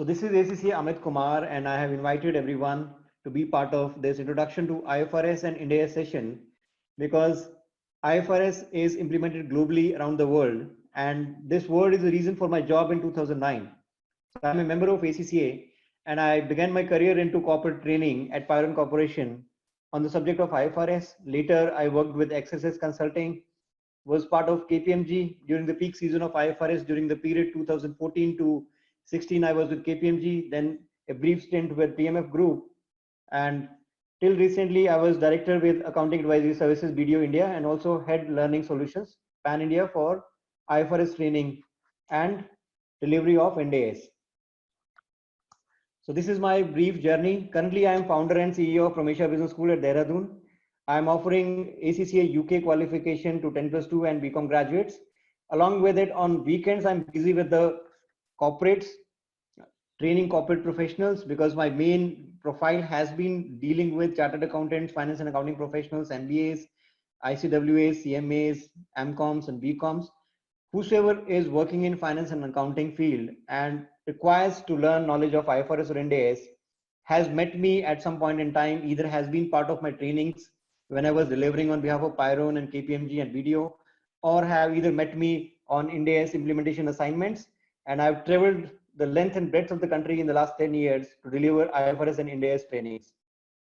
So this is ACCA Amit Kumar, and I have invited everyone to be part of this introduction to IFRS and Ind AS session because IFRS is implemented globally around the world, and this word is the reason for my job in 2009. So I'm a member of ACCA, and I began my career into corporate training at Pyron Corporation on the subject of IFRS. Later, I worked with XSS Consulting, was part of KPMG during the peak season of IFRS during the period 2014 to 16. I was with KPMG, then a brief stint with TMF Group, and till recently I was director with Accounting Advisory Services BDO India and also head learning solutions Pan India for IFRS training and delivery of Ind AS. So this is my brief journey. Currently I am founder and CEO of Pramesha Business School at Dehradun. I am offering ACCA UK qualification to 10+2 and BCom graduates. Along with it, on weekends, I'm busy with the corporates, training corporate professionals, because my main profile has been dealing with chartered accountants, finance and accounting professionals, MBAs, ICWAs, CMAs, MComs, and BComs. Whosoever is working in finance and accounting field and requires to learn knowledge of IFRS or Ind AS has met me at some point in time, either has been part of my trainings when I was delivering on behalf of Pyron and KPMG and BDO, or have either met me on Ind AS implementation assignments. And I've traveled the length and breadth of the country in the last 10 years to deliver IFRS and Ind AS trainings.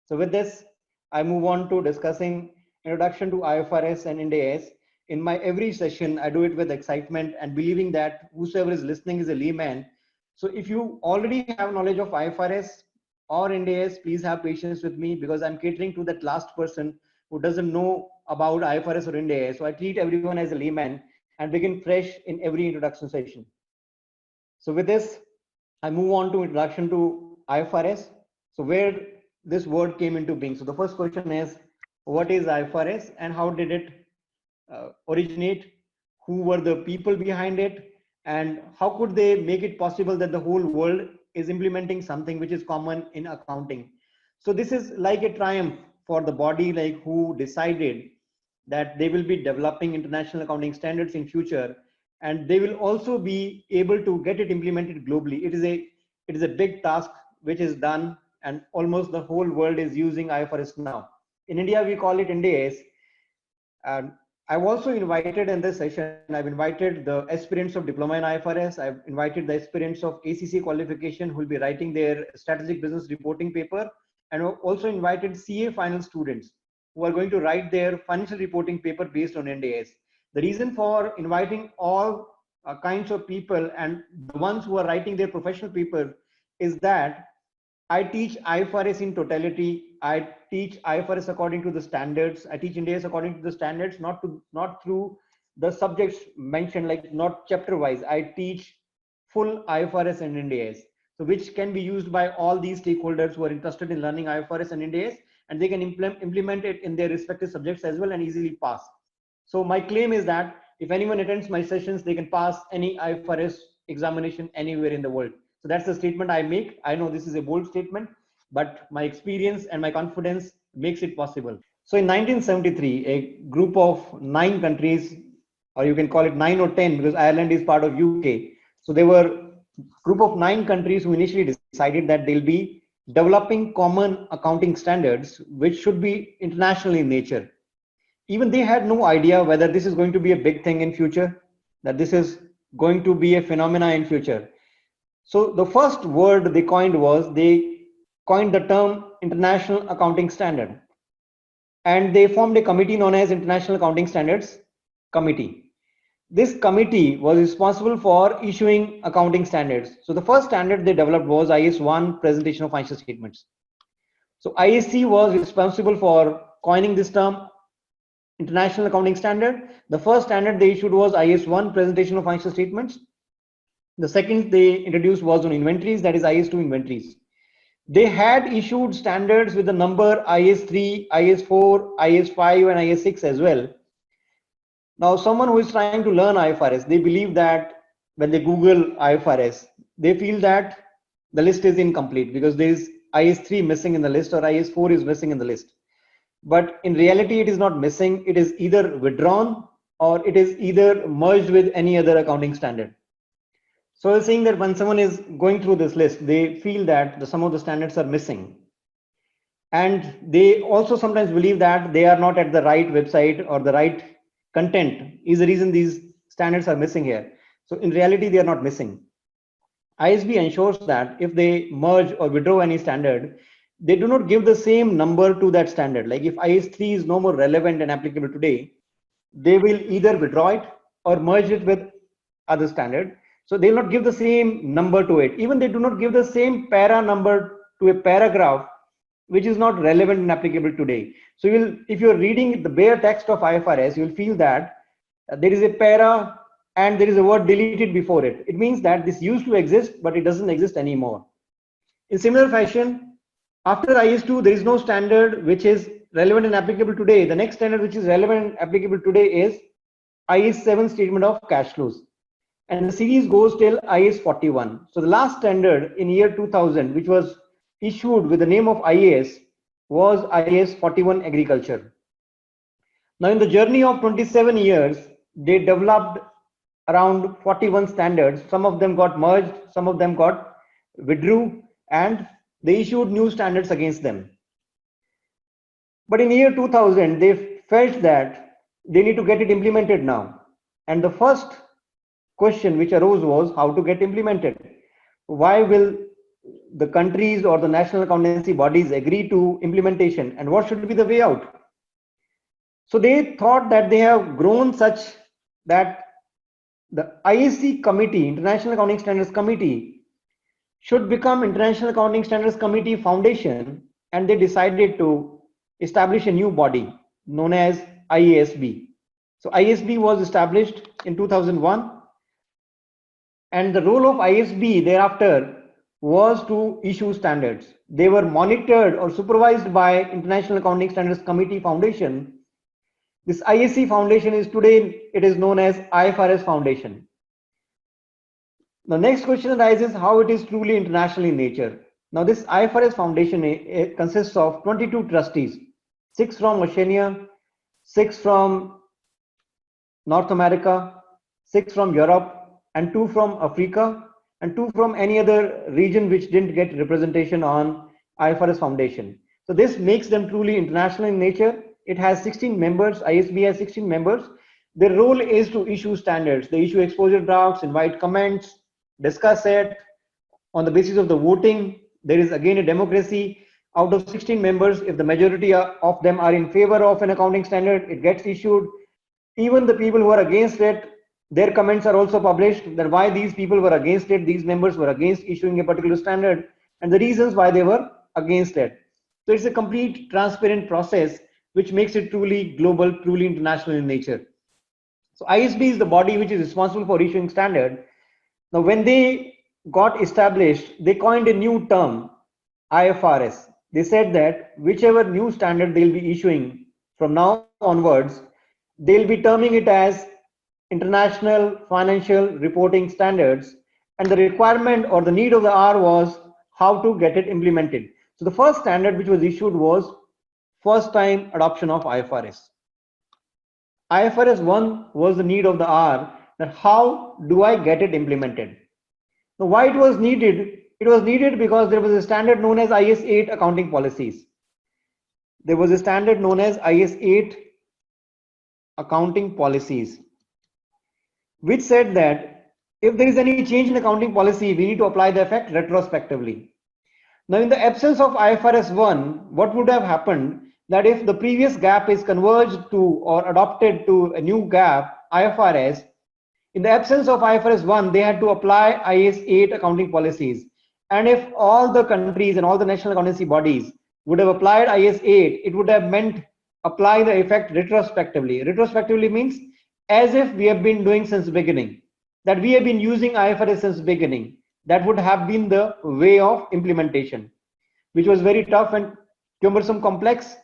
So with this, I move on to discussing introduction to IFRS and Ind AS. In my every session, I do it with excitement and believing that whosoever is listening is a layman. So if you already have knowledge of IFRS or Ind AS, please have patience with me because I'm catering to that last person who doesn't know about IFRS or Ind AS. So I treat everyone as a layman and begin fresh in every introduction session. So with this, I move on to introduction to IFRS. So where this word came into being. So the first question is, what is IFRS and how did it originate? Who were the people behind it? And how could they make it possible that the whole world is implementing something which is common in accounting? So this is like a triumph for the body, like who decided that they will be developing international accounting standards in future, and they will also be able to get it implemented globally. It is a big task which is done, and almost the whole world is using IFRS now. In India, we call it Ind AS. And I've also invited in this session, I've invited the aspirants of diploma in IFRS. I've invited the aspirants of ACC qualification who will be writing their strategic business reporting paper, and also invited CA final students who are going to write their financial reporting paper based on Ind AS. The reason for inviting all kinds of people and the ones who are writing their professional paper is that I teach IFRS in totality. I teach IFRS according to the standards. I teach Ind AS according to the standards, not through the subjects mentioned, like not chapter wise. I teach full IFRS and Ind AS, so which can be used by all these stakeholders who are interested in learning IFRS and Ind AS, and they can implement it in their respective subjects as well and easily pass. So my claim is that if anyone attends my sessions, they can pass any IFRS examination anywhere in the world. So that's the statement I make. I know this is a bold statement, but my experience and my confidence makes it possible. So in 1973, a group of 9 countries, or you can call it 9 or 10 because Ireland is part of UK. So there were a group of 9 countries who initially decided that they'll be developing common accounting standards, which should be international in nature. Even they had no idea whether this is going to be a big thing in future, that this is going to be a phenomena in future. So the first word they coined was, they coined the term International Accounting Standard, and they formed a committee known as International Accounting Standards Committee. This committee was responsible for issuing accounting standards. So the first standard they developed was IS1, Presentation of Financial Statements. So IAC was responsible for coining this term, International Accounting Standard. The first standard they issued was IS1, Presentation of Financial Statements. The second they introduced was on inventories, that is IS2 inventories. They had issued standards with the number IS3, IS4, IS5 and IS6 as well. Now someone who is trying to learn IFRS, they believe that when they Google IFRS, they feel that the list is incomplete because there is IS3 missing in the list or IS4 is missing in the list. But in reality, it is not missing. It is either withdrawn or it is either merged with any other accounting standard. So I was saying that when someone is going through this list, they feel that some of the standards are missing. And they also sometimes believe that they are not at the right website or the right content is the reason these standards are missing here. So in reality, they are not missing. ISB ensures that if they merge or withdraw any standard, they do not give the same number to that standard. Like if IS3 is no more relevant and applicable today, they will either withdraw it or merge it with other standard. So they will not give the same number to it. Even they do not give the same para number to a paragraph which is not relevant and applicable today. So you will, if you're reading the bare text of IFRS, you will feel that there is a para and there is a word deleted before it. It means that this used to exist, but it doesn't exist anymore. In similar fashion, after IS2, there is no standard which is relevant and applicable today. The next standard which is relevant and applicable today is IS7 statement of cash flows. And the series goes till IS41. So the last standard in year 2000, which was issued with the name of IAS, was IS41 agriculture. Now in the journey of 27 years, they developed around 41 standards. Some of them got merged, some of them got withdrew, and they issued new standards against them. But in year 2000, they felt that they need to get it implemented now. And the first question which arose was how to get implemented. Why will the countries or the national accountancy bodies agree to implementation, and what should be the way out? So they thought that they have grown such that the IAC committee, International Accounting Standards Committee, should become International Accounting Standards Committee Foundation, and they decided to establish a new body known as IASB. So IASB was established in 2001, and the role of IASB thereafter was to issue standards. They were monitored or supervised by International Accounting Standards Committee Foundation. This IAC Foundation is today, it is known as IFRS Foundation. The next question arises how it is truly international in nature. Now this IFRS Foundation consists of 22 trustees, 6 from Oceania, 6 from North America, 6 from Europe, and 2 from Africa, and 2 from any other region which didn't get representation on IFRS Foundation. So this makes them truly international in nature. It has 16 members, ISB has 16 members. Their role is to issue standards. They issue exposure drafts, invite comments, discuss it. On the basis of the voting, there is again a democracy. Out of 16 members, if the majority of them are in favor of an accounting standard, it gets issued. Even the people who are against it, their comments are also published, that why these people were against it, these members were against issuing a particular standard, and the reasons why they were against it. So it's a complete transparent process which makes it truly global, truly international in nature. So ISB is the body which is responsible for issuing standard. Now when they got established, they coined a new term, IFRS. They said that whichever new standard they'll be issuing from now onwards, they'll be terming it as International Financial Reporting Standards, and the requirement or the need of the hour was how to get it implemented. So the first standard which was issued was first time adoption of IFRS. IFRS 1 was the need of the hour, that how do I get it implemented? Now why it was needed? It was needed because there was a standard known as IS 8 accounting policies. There was a standard known as IS 8 accounting policies, which said that if there is any change in accounting policy, we need to apply the effect retrospectively. Now, in the absence of IFRS 1, what would have happened that if the previous GAAP is converged to or adopted to a new GAAP, IFRS, in the absence of IFRS 1, they had to apply IS 8 accounting policies. And if all the countries and all the national accountancy bodies would have applied IS 8, it would have meant apply the effect retrospectively. Retrospectively means as if we have been doing since the beginning, that we have been using IFRS since the beginning. That would have been the way of implementation, which was very tough and cumbersome, complex.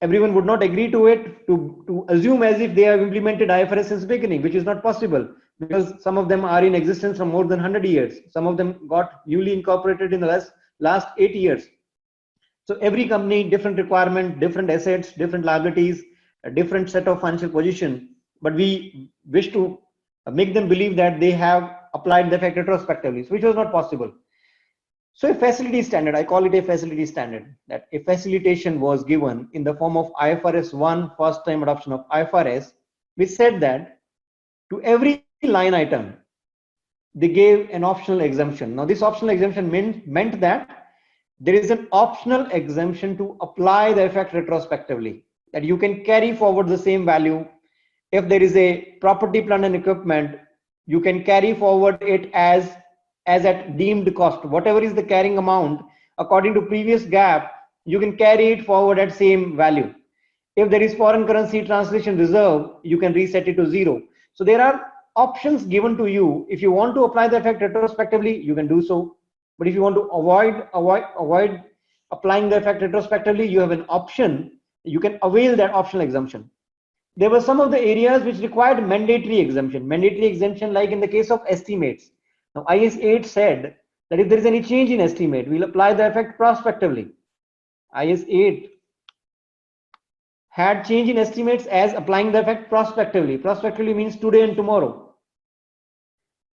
Everyone would not agree to it, to assume as if they have implemented IFRS since the beginning, which is not possible because some of them are in existence for more than 100 years. Some of them got newly incorporated in the last 8 years. So every company, different requirement, different assets, different liabilities, a different set of financial position. But we wish to make them believe that they have applied the effect retrospectively, so which was not possible. So a facility standard, I call it a facility standard, that a facilitation was given in the form of IFRS 1 first time adoption of IFRS, which said that to every line item, they gave an optional exemption. Now this optional exemption meant that there is an optional exemption to apply the effect retrospectively, that you can carry forward the same value. If there is a property, plant and equipment, you can carry forward it as at deemed cost. Whatever is the carrying amount according to previous GAAP, you can carry it forward at same value. If there is foreign currency translation reserve, you can reset it to zero. So there are options given to you. If you want to apply the effect retrospectively, you can do so. But if you want to avoid applying the effect retrospectively, you have an option. You can avail that optional exemption. There were some of the areas which required mandatory exemption. Mandatory exemption, like in the case of estimates. Now, IS 8 said that if there is any change in estimate, we'll apply the effect prospectively. IS 8 had change in estimates as applying the effect prospectively. Prospectively means today and tomorrow.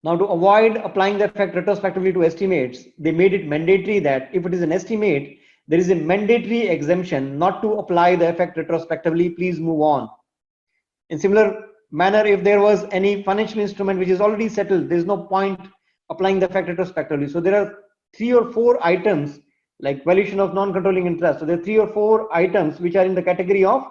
Now, to avoid applying the effect retrospectively to estimates, they made it mandatory that if it is an estimate, there is a mandatory exemption not to apply the effect retrospectively. Please move on. In similar manner, if there was any financial instrument which is already settled, there is no point applying the effect retrospectively. So there are 3 or 4 items like valuation of non-controlling interest. So there are 3 or 4 items which are in the category of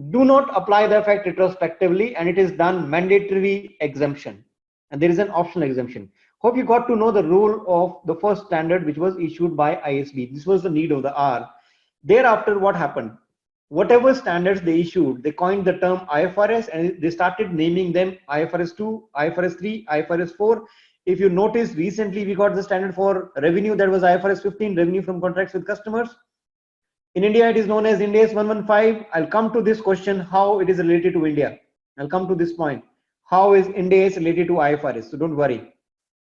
do not apply the effect retrospectively, and it is done mandatory exemption, and there is an optional exemption. Hope you got to know the rule of the first standard which was issued by ISB. This was the need of the hour. Thereafter, what happened? Whatever standards they issued, they coined the term IFRS and they started naming them IFRS 2, IFRS 3, IFRS 4. If you notice, recently we got the standard for revenue, that was IFRS 15, revenue from contracts with customers. In India, it is known as Ind AS 115. I'll come to this question, how it is related to India. I'll come to this point. How is Ind AS related to IFRS? So don't worry.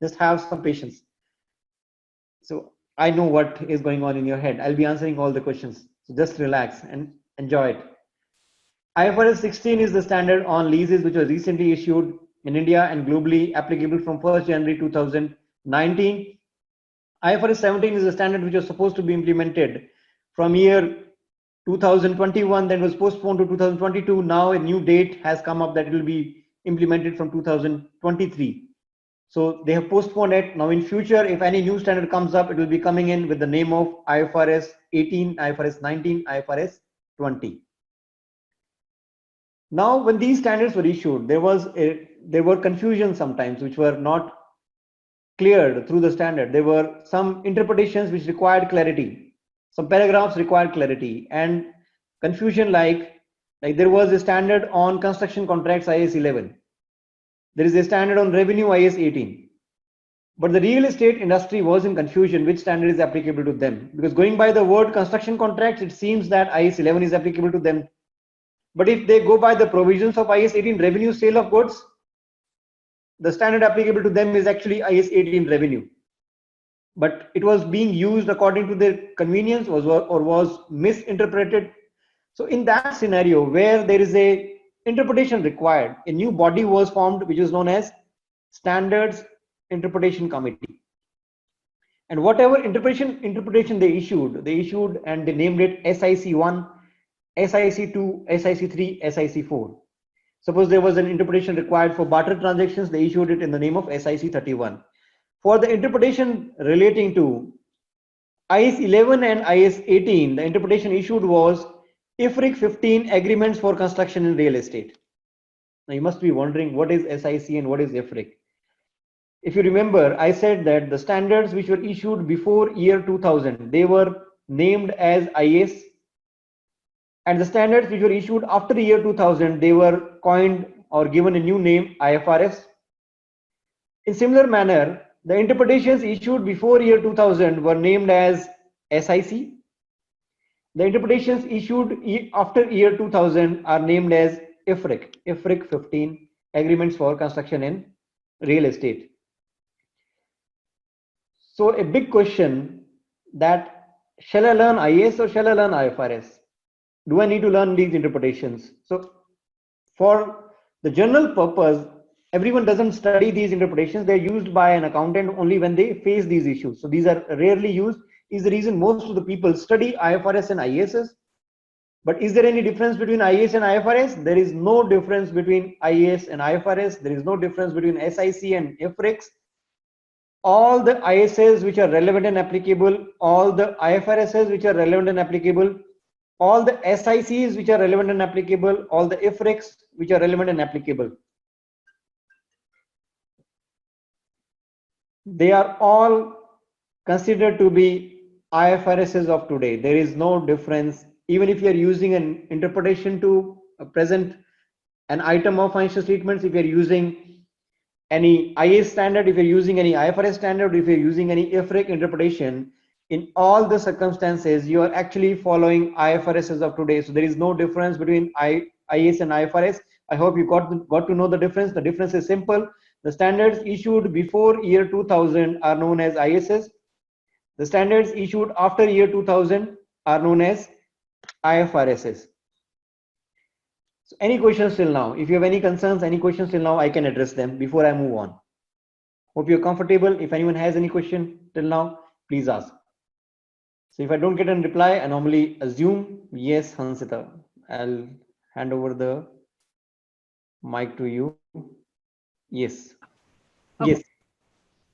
Just have some patience. So I know what is going on in your head. I'll be answering all the questions. So just relax and enjoy it. IFRS 16 is the standard on leases which was recently issued in India and globally applicable from 1st January 2019. IFRS 17 is the standard which was supposed to be implemented from year 2021, then was postponed to 2022. Now a new date has come up that it will be implemented from 2023. So they have postponed it. Now in future, if any new standard comes up, it will be coming in with the name of IFRS 18, IFRS 19, IFRS 20. Now when these standards were issued, there were confusions sometimes which were not cleared through the standard. There were some interpretations which required clarity. Some paragraphs required clarity and confusion, like there was a standard on construction contracts IS 11. There is a standard on revenue IS 18. But the real estate industry was in confusion which standard is applicable to them. Because going by the word construction contracts, it seems that IS 11 is applicable to them. But if they go by the provisions of IS 18 revenue sale of goods, the standard applicable to them is actually IS 18 revenue. But it was being used according to their convenience or was misinterpreted. So in that scenario where there is a interpretation required, a new body was formed which is known as Standards Interpretation Committee. And whatever interpretation they issued and they named it SIC 1, SIC 2, SIC 3, SIC 4. Suppose there was an interpretation required for barter transactions, they issued it in the name of SIC 31. For the interpretation relating to IS 11 and IS 18, the interpretation issued was IFRIC 15, agreements for construction in real estate. Now you must be wondering what is SIC and what is IFRIC. If you remember, I said that the standards which were issued before year 2000, they were named as IS, and the standards which were issued after the year 2000, they were coined or given a new name, IFRS. In similar manner, the interpretations issued before year 2000 were named as SIC. The interpretations issued after year 2000 are named as IFRIC, IFRIC 15, agreements for construction in real estate. So a big question that shall I learn IS or shall I learn IFRS? Do I need to learn these interpretations? So for the general purpose, everyone doesn't study these interpretations. They're used by an accountant only when they face these issues. So these are rarely used, is the reason most of the people study IFRS and IASs. But is there any difference between IAS and IFRS? There is no difference between IAS and IFRS. There is no difference between SIC and IFRICs. All the ISs which are relevant and applicable, all the IFRSs which are relevant and applicable, all the SICs which are relevant and applicable, all the IFRICs which are relevant and applicable, they are all considered to be IFRSs of today. There is no difference. Even if you are using an interpretation to present an item of financial statements, if you are using any IAS standard, if you're using any IFRS standard, if you're using any IFRIC interpretation, in all the circumstances, you are actually following IFRSs of today. So there is no difference between IAS and IFRS. I hope you got to know the difference. The difference is simple. The standards issued before year 2000 are known as ISs. The standards issued after year 2000 are known as IFRSs. So any questions till now? If you have any concerns, any questions till now, I can address them before I move on. Hope you're comfortable. If anyone has any question till now, please ask. So if I don't get a reply, I normally assume yes, Hansita. I'll hand over the mic to you. Yes. Okay.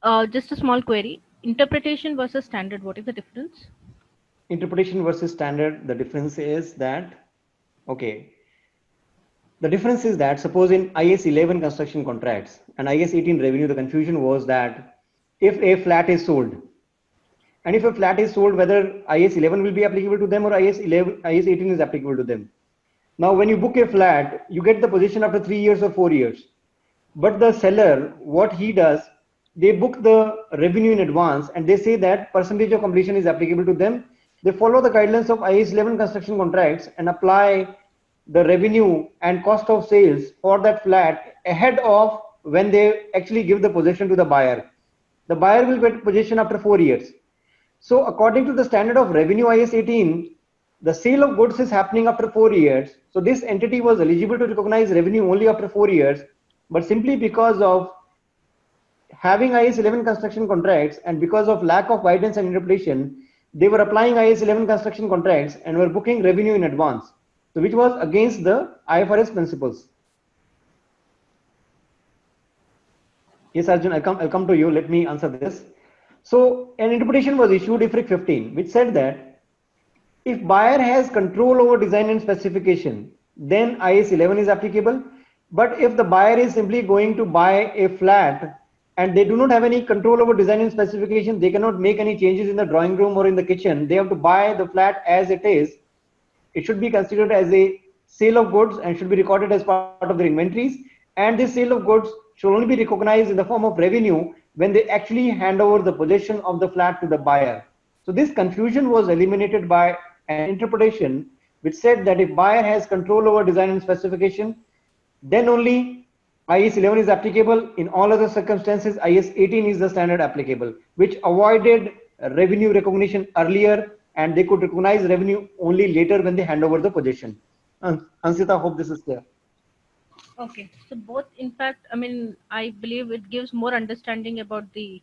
Yes. Just a small query. Interpretation versus standard, what is the difference? Interpretation versus standard, the difference is that, okay, the difference is that suppose in IS 11 construction contracts and IS 18 revenue, the confusion was that if a flat is sold, and if a flat is sold, whether IS 11 will be applicable to them or IS 18 is applicable to them. Now, when you book a flat, you get the possession after 3 years or 4 years. But the seller, what he does, they book the revenue in advance and they say that percentage of completion is applicable to them. They follow the guidelines of IS 11 construction contracts and apply the revenue and cost of sales for that flat ahead of when they actually give the possession to the buyer. The buyer will get possession after 4 years. So according to the standard of revenue IS 18, the sale of goods is happening after 4 years. So this entity was eligible to recognize revenue only after 4 years, but simply because of having IS 11 construction contracts and because of lack of guidance and interpretation, they were applying IS 11 construction contracts and were booking revenue in advance, so which was against the IFRS principles. Yes, Arjun, I'll come to you. Let me answer this. So an interpretation was issued, IFRIC 15, which said that if buyer has control over design and specification, then IS 11 is applicable. But if the buyer is simply going to buy a flat and they do not have any control over design and specification, they cannot make any changes in the drawing room or in the kitchen. They have to buy the flat as it is. It should be considered as a sale of goods and should be recorded as part of their inventories. And this sale of goods should only be recognized in the form of revenue when they actually hand over the possession of the flat to the buyer. So this confusion was eliminated by an interpretation which said that if buyer has control over design and specification, then only IS 11 is applicable. In all other circumstances, IS 18 is the standard applicable, which avoided revenue recognition earlier, and they could recognize revenue only later when they hand over the possession. Ansita, hope this is clear. Okay, so both, in fact, I mean, I believe it gives more understanding about the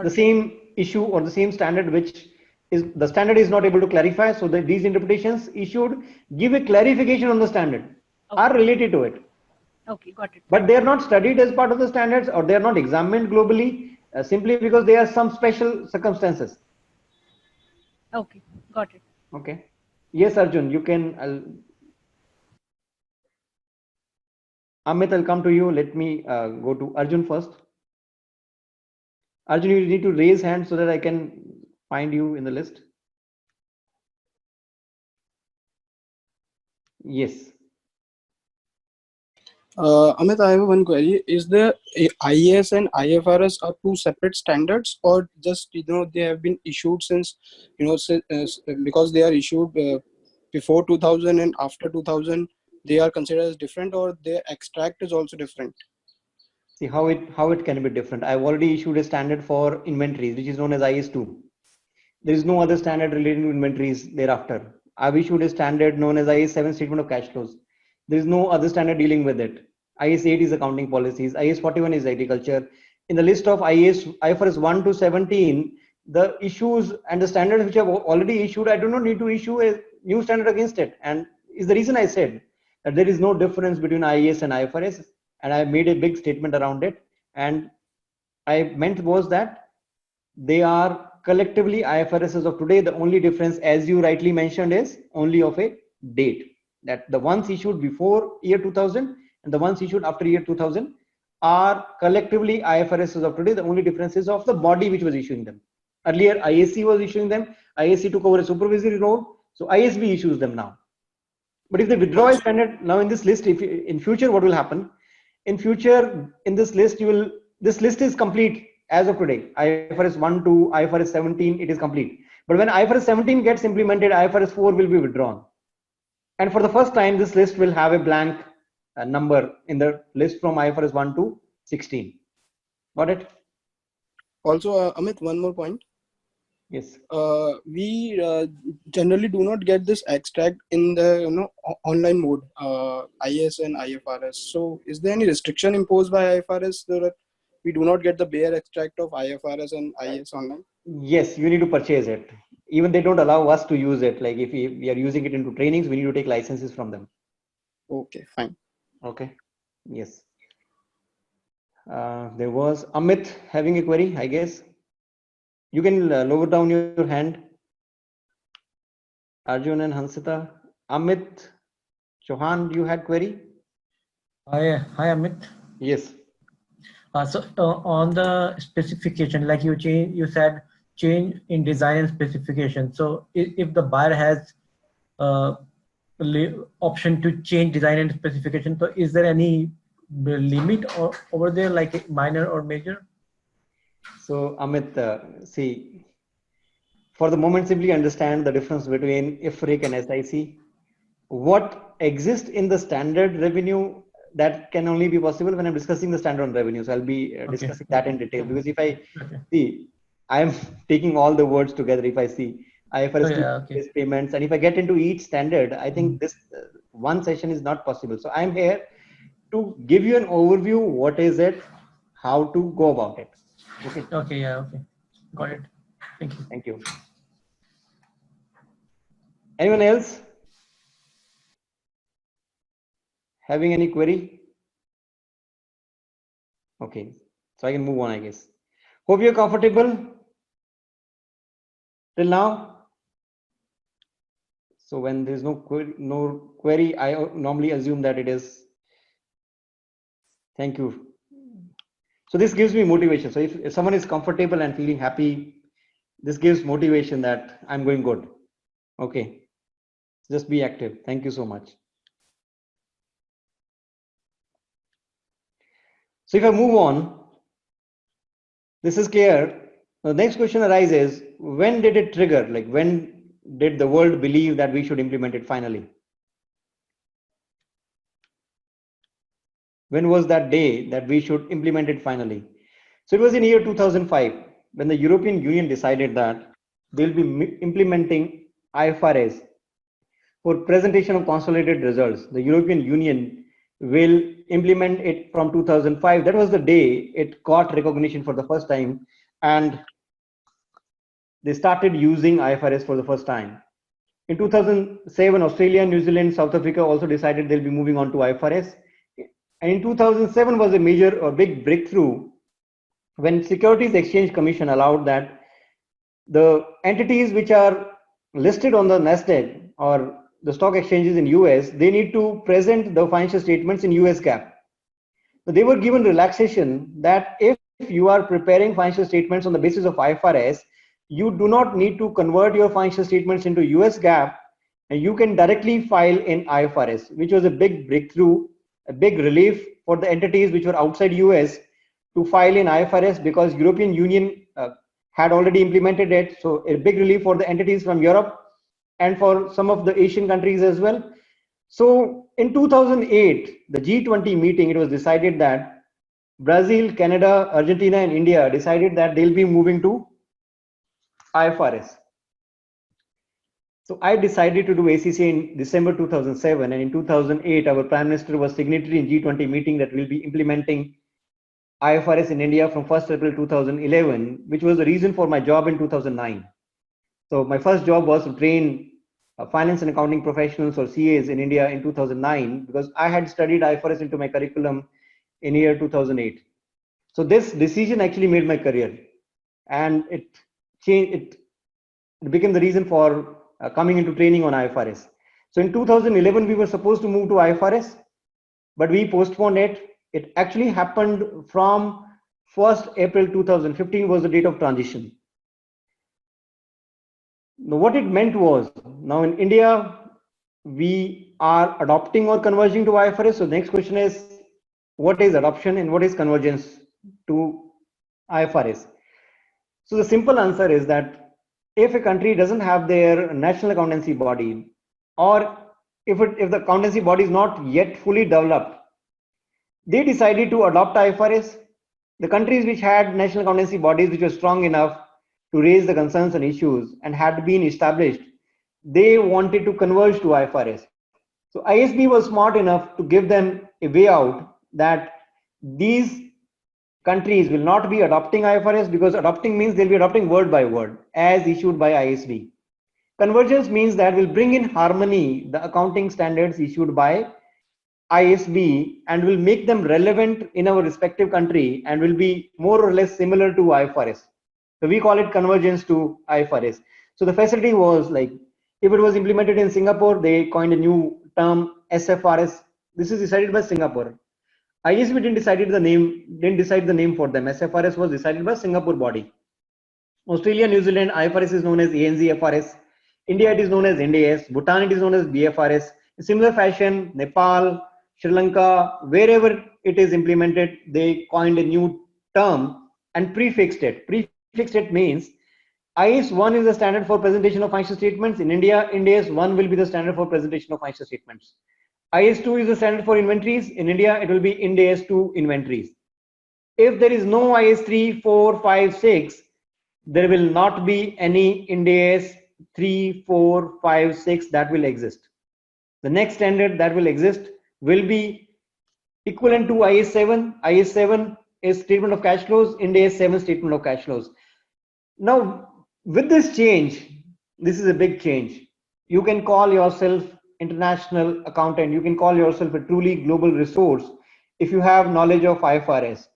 same issue or the same standard, which is the standard is not able to clarify. So these interpretations issued give a clarification on the standard, are related to it. Okay, got it. But they are not studied as part of the standards, or they are not examined globally, simply because there are some special circumstances. Okay, got it. Okay. Yes, Arjun, you can. Amit, I'll come to you. Let me go to Arjun first. Arjun, you need to raise hand so that I can find you in the list. Yes. Amit, I have one query. Is the IAS and IFRS are two separate standards, or just they have been issued since because they are issued before 2000 and after 2000 they are considered as different, or their extract is also different? See how it can be different. I've already issued a standard for inventories, which is known as IS2. There is no other standard relating to inventories thereafter. I've issued a standard known as IS7 statement of cash flows. There is no other standard dealing with it. IAS 8 is accounting policies, IAS 41 is agriculture. In the list of IFRS 1 to 17, the issues and the standards which have already issued, I do not need to issue a new standard against it. And is the reason I said that there is no difference between IAS and IFRS, and I made a big statement around it. And I meant was that they are collectively IFRSs of today. The only difference, as you rightly mentioned, is only of a date. That the ones issued before year 2000 and the ones issued after year 2000 are collectively IFRSs of today. The only difference is of the body which was issuing them. Earlier, IAC was issuing them. IAC took over a supervisory role, so ISB issues them now. But if they withdraw a standard now in this list, if in future, what will happen? In future, in this list, this list is complete as of today. IFRS 1 to IFRS 17, it is complete. But when IFRS 17 gets implemented, IFRS 4 will be withdrawn. And for the first time, this list will have a blank number in the list from IFRS 1 to 16. Got it? Also, Amit, one more point. Yes. We generally do not get this extract in the online mode, IAS and IFRS. So, is there any restriction imposed by IFRS that we do not get the bare extract of IFRS and IAS online? Yes, you need to purchase it. Even they don't allow us to use it. Like if we are using it into trainings, we need to take licenses from them. Okay, fine. Okay. Yes. There was Amit having a query, I guess. You can lower down your hand. Arjun and Hansita. Amit Chauhan, you had query? Hi, Amit. Yes. So on the specification, like you said change in design and specification. So if the buyer has option to change design and specification, so is there any limit over there, like minor or major? So Amit, see, for the moment, simply understand the difference between IFRIC and SIC. What exists in the standard revenue, that can only be possible when I'm discussing the standard on revenue. So I'll be discussing that in detail, because if I see, I'm taking all the words together. If I see IFRS payments, and if I get into each standard, I think this one session is not possible. So I'm here to give you an overview. What is it? How to go about it? Okay. Okay. Yeah. Okay. Got it. Thank you. Thank you. Anyone else having any query? Okay, so I can move on, I guess. Hope you're comfortable till now. So when there's no query, I normally assume that it is. Thank you. So this gives me motivation. So if someone is comfortable and feeling happy, this gives motivation that I'm going good. Okay, just be active. Thank you so much. So if I move on, this is clear. The next question arises, when did it trigger? Like when did the world believe that we should implement it finally? When was that day that we should implement it finally? So it was in year 2005 when the European Union decided that they'll be implementing IFRS for presentation of consolidated results. The European Union will implement it from 2005. That was the day it got recognition for the first time, and they started using IFRS for the first time. In 2007, Australia, New Zealand, South Africa also decided they'll be moving on to IFRS. And in 2007 was a major or big breakthrough when Securities Exchange Commission allowed that the entities which are listed on the NASDAQ or the stock exchanges in US, they need to present the financial statements in US GAAP. So they were given relaxation that if you are preparing financial statements on the basis of IFRS, you do not need to convert your financial statements into US GAAP, and you can directly file in IFRS, which was a big breakthrough, a big relief for the entities which were outside US to file in IFRS, because European Union had already implemented it. So a big relief for the entities from Europe and for some of the Asian countries as well. So in 2008, the G20 meeting, it was decided that Brazil, Canada, Argentina, and India decided that they'll be moving to IFRS. So I decided to do ACCA in December 2007, and in 2008, our Prime Minister was signatory in G20 meeting that will be implementing IFRS in India from 1st April 2011, which was the reason for my job in 2009. So my first job was to train finance and accounting professionals or CAs in India in 2009, because I had studied IFRS into my curriculum in year 2008. So this decision actually made my career, and it changed. It became the reason for coming into training on IFRS. So in 2011, we were supposed to move to IFRS, but we postponed it. It actually happened from 1st April 2015 was the date of transition. Now, what it meant was, now in India, we are adopting or converging to IFRS. So the next question is, what is adoption and what is convergence to IFRS? So the simple answer is that if a country doesn't have their national accountancy body, or if the accountancy body is not yet fully developed, they decided to adopt IFRS. The countries which had national accountancy bodies which were strong enough to raise the concerns and issues and had been established, they wanted to converge to IFRS. So ISB was smart enough to give them a way out that these countries will not be adopting IFRS, because adopting means they'll be adopting word by word as issued by ISB. Convergence means that will bring in harmony the accounting standards issued by ISB and will make them relevant in our respective country and will be more or less similar to IFRS. So we call it convergence to IFRS. So the facility was like, if it was implemented in Singapore, they coined a new term SFRS. This is decided by Singapore. ISB didn't decide the name for them. SFRS was decided by Singapore body. Australia, New Zealand, IFRS is known as ANZFRS. India, it is known as NDS. Bhutan, it is known as BFRS. In similar fashion, Nepal, Sri Lanka, wherever it is implemented, they coined a new term and prefixed it. Prefixed it means IAS 1 is the standard for presentation of financial statements. In India, IND-AS 1 will be the standard for presentation of financial statements. IAS 2 is the standard for inventories. In India, it will be IND-AS 2 inventories. If there is no IAS 3, 4, 5, 6, there will not be any IND-AS 3, 4, 5, 6 that will exist. The next standard that will exist will be equivalent to IAS 7. IAS 7 is statement of cash flows, IND-AS 7 statement of cash flows. Now, with this change, this is a big change. You can call yourself international accountant. You can call yourself a truly global resource if you have knowledge of IFRS.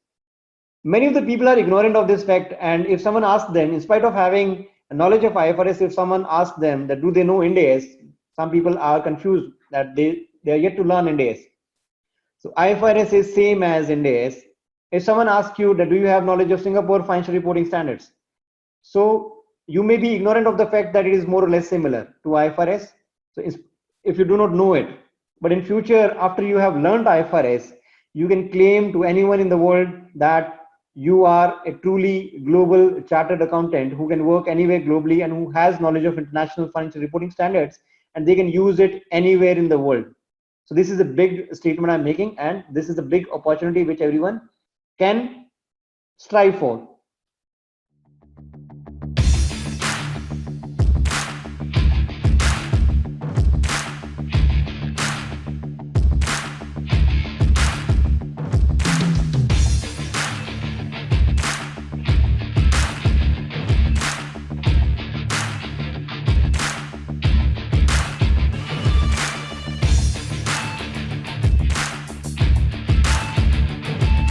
Many of the people are ignorant of this fact, and if someone asks them, in spite of having knowledge of IFRS, if someone asks them that do they know IND-AS, some people are confused that they are yet to learn IND-AS. So IFRS is same as IND-AS. If someone asks you that do you have knowledge of Singapore financial reporting standards, so you may be ignorant of the fact that it is more or less similar to IFRS. So if you do not know it, but in future, after you have learned IFRS, you can claim to anyone in the world that you are a truly global chartered accountant who can work anywhere globally and who has knowledge of international financial reporting standards, and they can use it anywhere in the world. So this is a big statement I'm making, and this is a big opportunity which everyone can strive for.